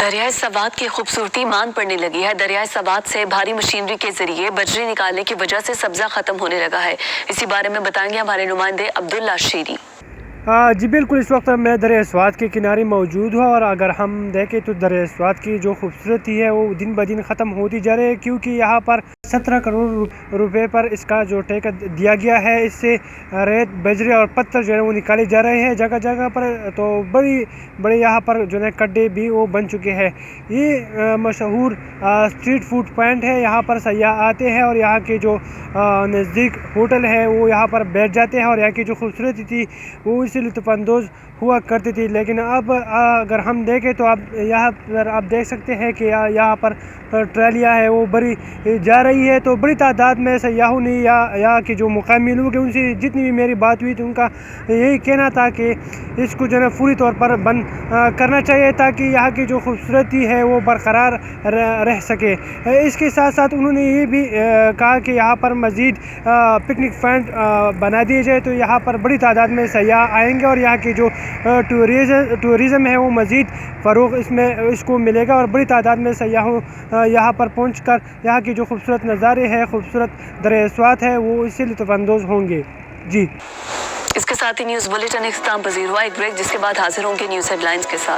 دریائے سوات کی خوبصورتی مان پڑنے لگی ہے۔ دریائے سوات سے بھاری مشینری کے ذریعے بجری نکالنے کی وجہ سے سبزہ ختم ہونے لگا ہے۔ اسی بارے میں بتائیں گے ہمارے نمائندے عبداللہ شیری۔ جی بالکل، اس وقت میں دریائے سوات کے کنارے موجود ہوں، اور اگر ہم دیکھیں تو دریائے سوات کی جو خوبصورتی ہے وہ دن بہ دن ختم ہوتی جا رہی ہے، کیونکہ یہاں پر 17 کروڑ روپے پر اس کا جو ٹھیکہ دیا گیا ہے۔ اس سے ریت، بجری اور پتھر جو ہے وہ نکالے جا رہے ہیں جگہ جگہ پر، تو بڑے یہاں پر جو ہے کڈے بھی وہ بن چکے ہیں۔ یہ مشہور اسٹریٹ فوڈ پوائنٹ ہے، یہاں پر سیاح آتے ہیں اور یہاں کے جو نزدیک ہوٹل ہے وہ یہاں پر بیٹھ جاتے ہیں، اور یہاں کی جو خوبصورتی تھی وہ سے لطف اندوز ہوا کرتی تھی۔ لیکن اب اگر ہم دیکھیں تو اب یہاں پر آپ دیکھ سکتے ہیں کہ یہاں پر ٹرالیاں ہے وہ بڑی جا رہی ہے، تو بڑی تعداد میں سیاحوں نے یا یہاں کے جو مقامی لوگ ہیں ان سے جتنی بھی میری بات ہوئی تو ان کا یہی کہنا تھا کہ اس کو جو ہے پوری طور پر بند کرنا چاہیے تاکہ یہاں کی جو خوبصورتی ہے وہ برقرار رہ سکے۔ اس کے ساتھ ساتھ انہوں نے یہ بھی کہا کہ یہاں پر مزید پکنک پوائنٹ بنا دیے جائے تو یہاں پر بڑی تعداد میں سیاح آئیں گے، اور یہاں کی جو ٹورزم ہے وہ مزید فروغ اس کو ملے گا، اور بڑی تعداد میں سیاحوں یہاں پر پہنچ کر یہاں کی جو خوبصورت نظارے ہیں، خوبصورت دریائے سوات ہے، وہ اس سے لطف اندوز ہوں گے۔ جی، اس کے ساتھ ہی نیوز بلیٹن اختتام پذیر ہوا۔ ایک بریک جس کے بعد حاضر ہوں گے نیوز ہیڈ لائنز کے ساتھ۔